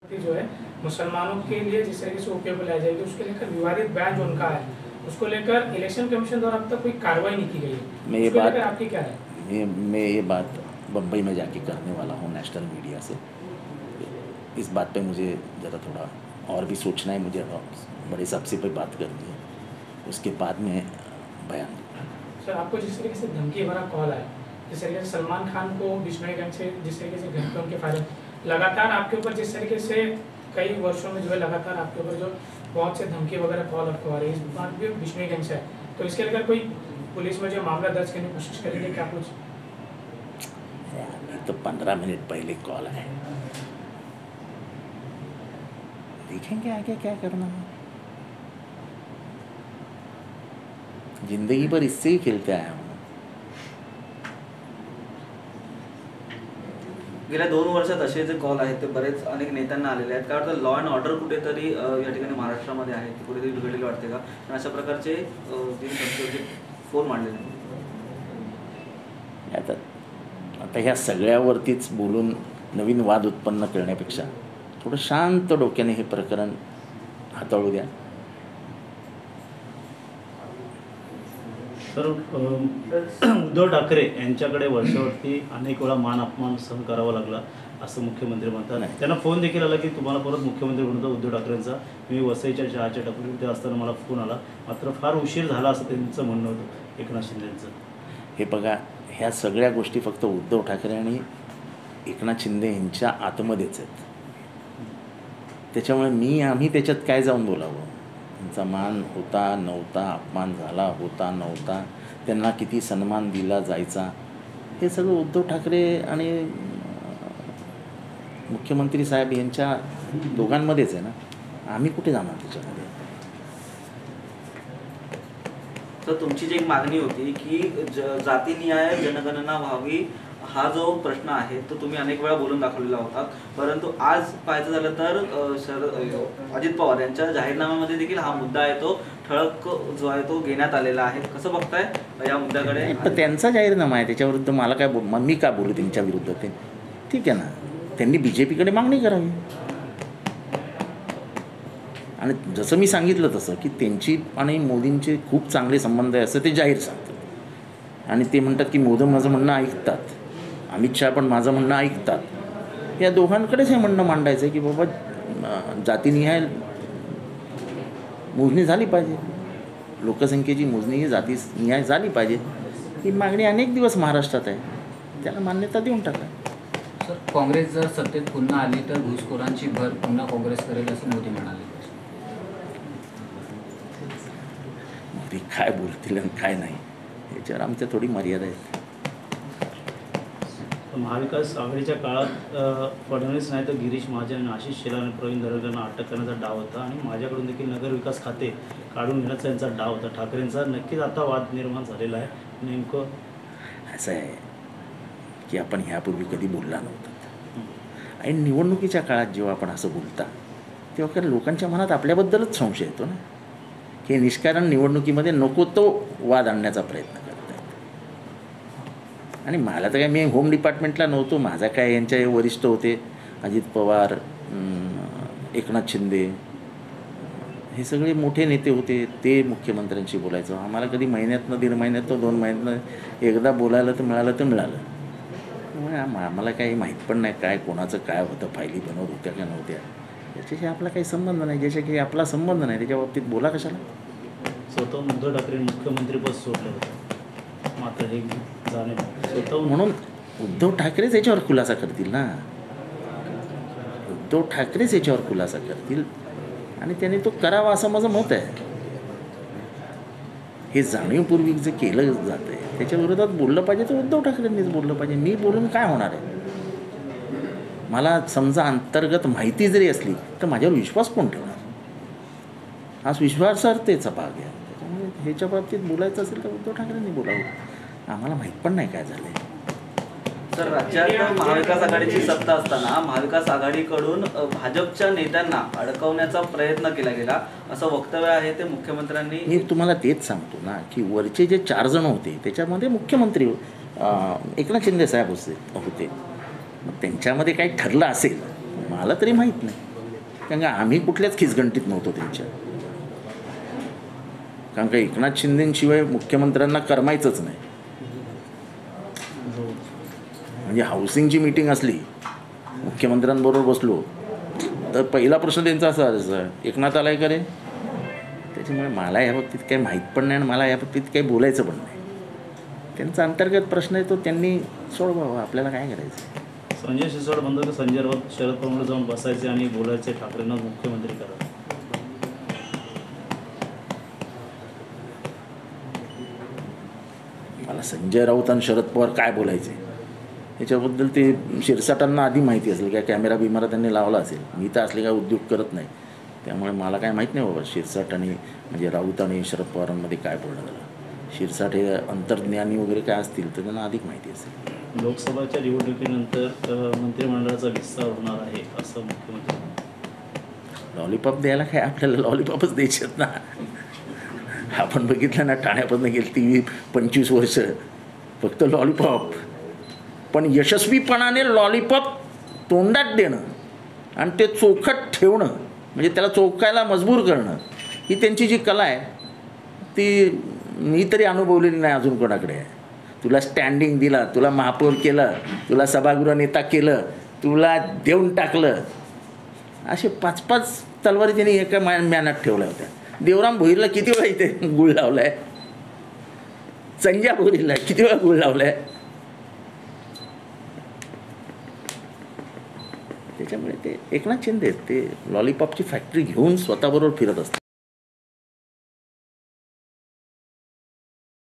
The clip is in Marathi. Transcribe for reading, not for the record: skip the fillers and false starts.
जो है मुसलमानों के लिए जिस तरीके से उपयोग में लाई जाएगी उसके लेकर विवादित बयान जो उनका है उसको लेकर इलेक्शन कमीशन द्वारा अब तक कोई कार्रवाई नहीं की गई है। उसको लेकर आपकी क्या है? मैं ये बात बम्बई में जाके करने वाला हूँ नेशनल मीडिया से। इस बात पे मुझे ज़रा थोड़ा और भी सोचना है, मुझे बड़े सबसे पे बात करनी है, उसके बाद में बयान दूँगा। सर, आपको जिस तरीके से धमकी भरा कॉल आया, जिस तरीके से सलमान खान को बिश्नोईगंज से जिस तरीके से घर पे उनके फायरिंग, लगातार आपके ऊपर जिस तरीके से कई वर्षों में जो है लगातार आपके ऊपर जो बहुत से धमकी वगैरह कॉल आपको आ रही है, इस बात भी बिश्नोईगंज से है, तो इसके लेकर कोई पुलिस में जो मामला दर्ज करने की कोशिश करेंगे क्या कुछ? अभी तो 15 मिनट पहले कॉल आया, देखेंगे आगे क्या करना है। जिंदगी भर इससे ही खेलते आया हूँ। गेल्या 2 वर्षात असे जे कॉल आहेत ते बरेच अनेक नेत्यांना आलेले आहेत। काय वाटतं, लॉ अँड ऑर्डर कुठेतरी या ठिकाणी महाराष्ट्रामध्ये आहे ते कुठेतरी बिघडलेले वाटते का? आणि अशा प्रकारचे जे फोन मांडलेले आहेत आता ह्या सगळ्यावरतीच बोलून नवीन वाद उत्पन्न करण्यापेक्षा थोडं शांत डोक्याने हे प्रकरण हाताळू द्या। तर उद्धव ठाकरे यांच्याकडे वर्षावरती अनेक वेळा मान अपमान सहन करावा लागला असं मुख्यमंत्री म्हणतात। त्यांना फोन देखील आला की तुम्हाला परत मुख्यमंत्री बनवतो उद्धव ठाकरेंचा। मी वसईच्या चहाच्या टपरीमध्ये असताना मला फोन आला, मात्र फार उशीर झाला असं त्यांचं म्हणणं होतं एकनाथ शिंदेंचं। हे बघा, ह्या सगळ्या गोष्टी फक्त उद्धव ठाकरे आणि एकनाथ शिंदे यांच्या आतमध्येच आहेत, त्याच्यामुळे आम्ही त्याच्यात काय जाऊन बोलावं? त्यांचा मान होता नव्हता, अपमान झाला होता नव्हता, त्यांना किती सन्मान दिला जायचा, हे सगळं उद्धव ठाकरे आणि मुख्यमंत्री साहेब यांच्या दोघांमध्येच आहे ना, आम्ही कुठे जाणार त्याच्यामध्ये? तर तुमची जी एक मागणी होती की जातीनिहाय जनगणना व्हावी, हा जो प्रश्न आहे तो तुम्ही अनेक वेळा बोलून दाखवलेला होता, परंतु आज पाहायचं झालं तर अजित पवार यांच्या जाहीरनाम्यामध्ये देखील हा मुद्दा आहे तो ठळक जो आहे तो घेण्यात आलेला आहे। कसं बघताय या मुद्द्याकडे? पण त्यांचा जाहीरनामा आहे, त्याच्याविरुद्ध मला काय मी का बोलू त्यांच्या विरुद्ध? ते ठीक आहे ना, त्यांनी BJPकडे मागणी करावी। आणि जसं मी सांगितलं तसं की त्यांची आणि मोदींचे खूप चांगले संबंध आहे असं ते जाहीर सांगतात, आणि ते म्हणतात की मोदी माझं म्हणणं ऐकतात, अमित शहा पण माझं म्हणणं ऐकतात। या दोघांकडेच हे म्हणणं मांडायचं आहे की बाबा जातीनिहाय मोजणी झाली पाहिजे, लोकसंख्येची मोजणी ही जातीनिहाय झाली पाहिजे, ही मागणी अनेक दिवस महाराष्ट्रात आहे, त्याला मान्यता देऊन टाका। सर, काँग्रेस जर सत्तेत पुन्हा आली तर घुसखोरांची भर पुन्हा काँग्रेस करेल असं मोदी म्हणाले। मोदी काय बोलतील आणि काय नाही याच्यावर आमच्या थोडी मर्यादा आहेत। महाविकास आघाडीच्या काळात फडणवीस नाही तर गिरीश महाजन आणि आशिष शेलार आणि प्रवीण दरेकरांना अटक करण्याचा डाव होता, आणि माझ्याकडून देखील नगरविकास खाते काढून घेण्याचा यांचा डाव होता। ठाकरेंचा नक्कीच आता वाद निर्माण झालेला आहे। नेमकं असं आहे की आपण ह्यापूर्वी कधी बोलला नव्हता, आणि निवडणुकीच्या काळात जेव्हा आपण असं बोलता तेव्हा लोकांच्या मनात आपल्याबद्दलच संशय येतो ना, की निष्कारण निवडणुकीमध्ये नको तो वाद आणण्याचा प्रयत्न करतात। आणि मला तर काय, मी होम डिपार्टमेंटला नव्हतो, माझा काय यांच्या वरिष्ठ होते अजित पवार, एकनाथ शिंदे, हे सगळे मोठे नेते होते, ते मुख्यमंत्र्यांशी बोलायचं। आम्हाला कधी महिन्यातनं 1.5 महिन्यातनं 2 महिन्यातनं एकदा बोलायला तर मिळालं। त्यामुळे आम्हाला काही माहीत पण नाही काय कोणाचं काय होतं, फायली बनवत होत्या का नव्हत्या, त्याच्याशी आपला काही संबंध नाही। ज्याच्याशी आपला संबंध नाही त्याच्या बाबतीत बोला कशाला? स्वतः उद्धव ठाकरे मुख्यमंत्रीपद सोडलं होतं, मात्र हे जाणे स्वतः म्हणून उद्धव ठाकरेच याच्यावर खुलासा करतील ना, उद्धव ठाकरेच याच्यावर खुलासा करतील, आणि त्याने तो करावा असं माझं मत आहे। हे जाणीवपूर्वी जे केलं जातं आहे त्याच्या विरोधात बोललं पाहिजे तर उद्धव ठाकरेंनीच बोललं पाहिजे। मी बोलून काय होणार आहे? मला समजा अंतर्गत माहिती जरी असली तर माझ्यावर विश्वास कोण ठेवणार? हा विश्वासार्हतेचा भाग आहे, त्याच्यामुळे ह्याच्या बाबतीत बोलायचं असेल तर उद्धव ठाकरेंनी बोलावं। आम्हाला माहीत पण नाही काय झालं आहे। सर, राज्यात महाविकास आघाडीची सत्ता असताना महाविकास आघाडीकडून भाजपच्या नेत्यांना अडकवण्याचा प्रयत्न केला गेला असं वक्तव्य आहे ते मुख्यमंत्र्यांनी। मी तुम्हाला तेच सांगतो ना की वरचे जे 4 जण होते त्याच्यामध्ये मुख्यमंत्री एकनाथ शिंदे साहेब होते, मग त्यांच्यामध्ये काही ठरलं असेल मला तरी माहीत नाही। कारण का आम्ही कुठल्याच खिचगंटीत नव्हतो त्यांच्या. कारण का एकनाथ शिंदेशिवाय मुख्यमंत्र्यांना करमायचंच नाही. म्हणजे हाऊसिंगची मीटिंग असली, मुख्यमंत्र्यांबरोबर बसलो तर पहिला प्रश्न त्यांचा असा असायचा, एकनाथ आलाय का रे? त्याच्यामुळे मला या बाबतीत काही माहीत पण नाही आणि मला या बाबतीत काही बोलायचं पण नाही. त्यांचा अंतर्गत प्रश्न आहे तो त्यांनी सोडवावा, आपल्याला काय करायचं. संजय शिरसाट म्हणतो की संजय राऊत शरद पवार जाऊन बसायचे आणि बोलायचे ठाकरेंना मुख्यमंत्री करा. मला संजय राऊत आणि शरद पवार काय बोलायचे याच्याबद्दल ते शिरसाटांना आधी माहिती असेल, काय कॅमेरा बिमेरा त्यांनी लावला असेल. मी तर असले काय उद्योग करत नाही, त्यामुळे मला काय माहीत नाही बाबा शिरसाट आणि म्हणजे राऊत आणि शरद पवारांमध्ये काय बोलणं झालं. शिरसाट हे अंतर्ज्ञानी वगैरे काय असतील तर त्यांना अधिक माहिती असेल. लोकसभाच्या निवडणुकीनंतर मंत्रिमंडळाचा विस्तार होणार आहे असं मुख्यमंत्री. लॉलीपॉप द्यायला काय आपल्याला लॉलीपॉपच द्यायचे आहेत ना. आपण बघितलं ना, ठाण्यापासून गेली 25 वर्ष फक्त लॉलीपॉप. पण यशस्वीपणाने लॉलीपॉप तोंडात देणं आणि ते चोखट ठेवणं, म्हणजे त्याला चोखायला मजबूर करणं, ही त्यांची जी कला आहे ती मी तरी अनुभवलेली नाही अजून कोणाकडे आहे. तुला स्टँडिंग दिला, तुला महापौर केलं, तुला सभागृह नेता केलं, तुला देऊन टाकलं, असे 5-5 तलवारी त्यांनी एका मॅनात ठेवल्या होत्या. देवराम भोईरला किती वेळा इथे गुळ लावला आहे, संजय भोईरला किती वेळा गुळ लावला आहे. त्याच्यामुळे ते एकनाथ शिंदे ते लॉलीपॉपची फॅक्टरी घेऊन स्वतःबरोबर फिरत असतात.